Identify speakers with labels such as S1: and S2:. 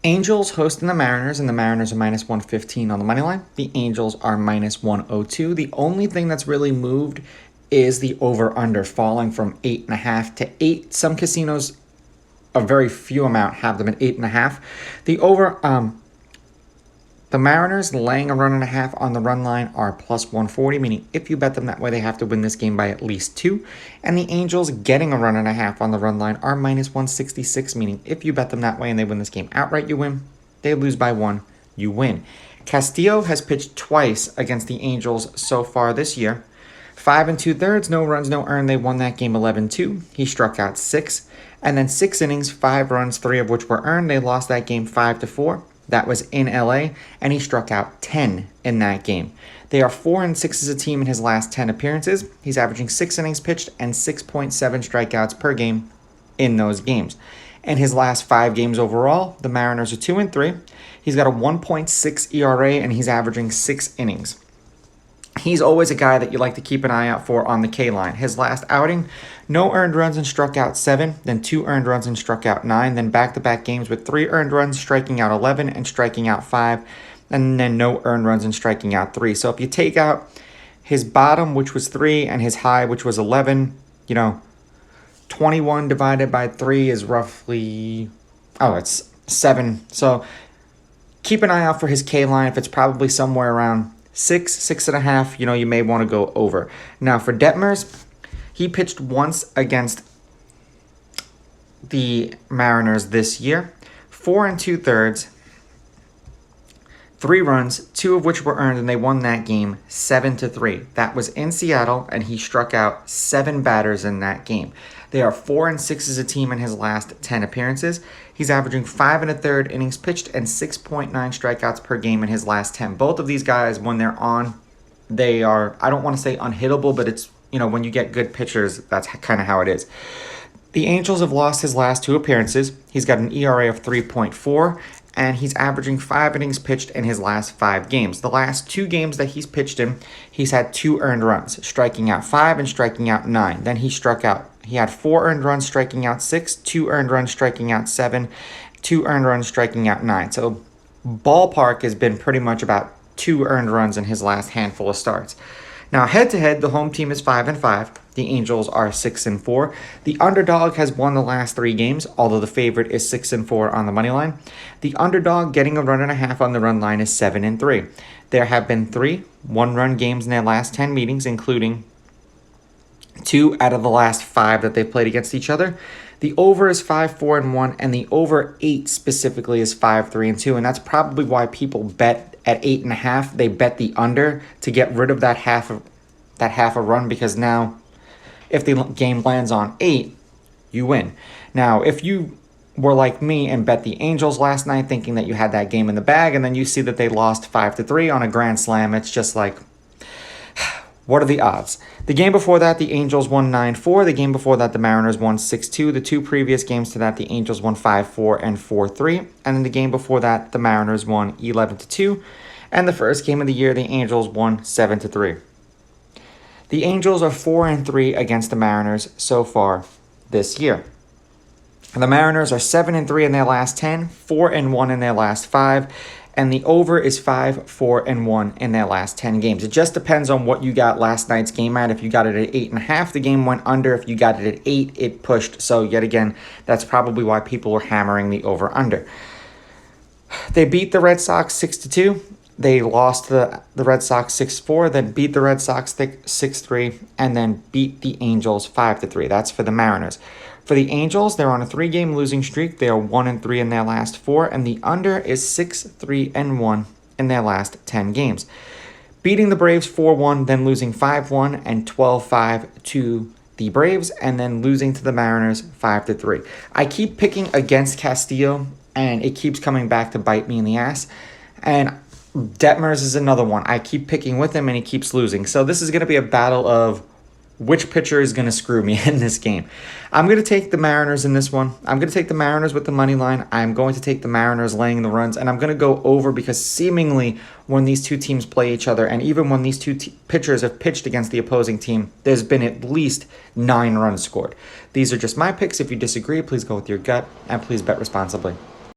S1: Angels hosting the Mariners, and the Mariners are minus 115 on the money line. The Angels are minus 102. The only thing that's really moved is the over-under, falling from 8.5 to 8. Some casinos, a very few amount, have them at 8.5. The Mariners laying a run and a half on the run line are plus 140, meaning if you bet them that way, they have to win this game by at least 2. And the Angels getting a run and a half on the run line are minus 166, meaning if you bet them that way and they win this game outright, you win. They lose by 1, you win. Castillo has pitched twice against the Angels so far this year. 5 2/3, no runs, no earned. They won that game 11-2. He struck out 6. And then 6 innings, 5 runs, 3 of which were earned. They lost that game 5-4. That was in LA, and he struck out 10 in that game. They are 4-6 as a team in his last 10 appearances. He's averaging 6 innings pitched and 6.7 strikeouts per game in those games. In his last 5 games overall, the Mariners are 2-3. He's got a 1.6 ERA, and he's averaging 6 innings. He's always a guy that you like to keep an eye out for on the K line. His last outing, no earned runs and struck out 7, then 2 earned runs and struck out 9, then back-to-back games with 3 earned runs, striking out 11 and striking out 5, and then no earned runs and striking out 3. So if you take out his bottom, which was 3, and his high, which was 11, 21 divided by 3 is roughly, it's 7. So keep an eye out for his K line. If it's probably somewhere around 6, 6.5, you may want to go over. Now for Detmers, he pitched once against the Mariners this year. 4 2/3, 3 runs, 2 of which were earned, and they won that game 7-3. That was in Seattle, and he struck out 7 batters in that game. They are 4-6 as a team in his last 10 appearances. He's averaging 5 1/3 innings pitched and 6.9 strikeouts per game in his last 10. Both of these guys, when they're on, they are, I don't want to say unhittable, but it's, when you get good pitchers, that's kind of how it is. The Angels have lost his last 2 appearances. He's got an ERA of 3.4, and he's averaging 5 innings pitched in his last 5 games. The last 2 games that he's pitched in, he's had 2 earned runs, striking out 5 and striking out 9. Then he had 4 earned runs, striking out 6, 2 earned runs, striking out 7, 2 earned runs, striking out 9. So ballpark has been pretty much about 2 earned runs in his last handful of starts. Now, head-to-head, the home team is 5-5. The Angels are 6-4. The underdog has won the last 3 games, although the favorite is 6-4 on the money line. The underdog getting a run and a half on the run line is 7-3. There have been 3 one-run games in their last 10 meetings, including 2 out of the last 5 that they played against each other. The over is 5-4-1, and the over 8 specifically is 5-3-2, and that's probably why people bet at 8.5. They bet the under to get rid of that half a run, because now if the game lands on 8, you win. Now, if you were like me and bet the Angels last night thinking that you had that game in the bag, and then you see that they lost 5-3 on a grand slam, it's just like, what are the odds? The game before that, the Angels won 9-4. The game before that, the Mariners won 6-2. The 2 previous games to that, the Angels won 5-4 and 4-3. And then the game before that, the Mariners won 11-2. And the first game of the year, the Angels won 7-3. The Angels are 4-3 against the Mariners so far this year. The Mariners are 7-3 in their last 10, 4-1 in their last 5. And the over is 5-4-1 in their last 10 games. It just depends on what you got last night's game at. If you got it at 8.5, the game went under. If you got it at 8, it pushed. So yet again, that's probably why people were hammering the over-under. They beat the Red Sox 6-2. They lost the Red Sox 6-4, then beat the Red Sox 6-3, and then beat the Angels 5-3. That's for the Mariners. For the Angels, they're on a 3-game losing streak. They are 1-3 in their last 4, and the under is 6-3-1 in their last 10 games. Beating the Braves 4-1, then losing 5-1 and 12-5 to the Braves, and then losing to the Mariners 5-3. I keep picking against Castillo, and it keeps coming back to bite me in the ass. And Detmers is another one. I keep picking with him, and he keeps losing. So this is going to be a battle of which pitcher is going to screw me in this game. I'm going to take the Mariners in this one. I'm going to take the Mariners with the money line. I'm going to take the Mariners laying the runs, and I'm going to go over because seemingly when these two teams play each other, and even when these two pitchers have pitched against the opposing team, there's been at least 9 runs scored. These are just my picks. If you disagree, please go with your gut, and please bet responsibly.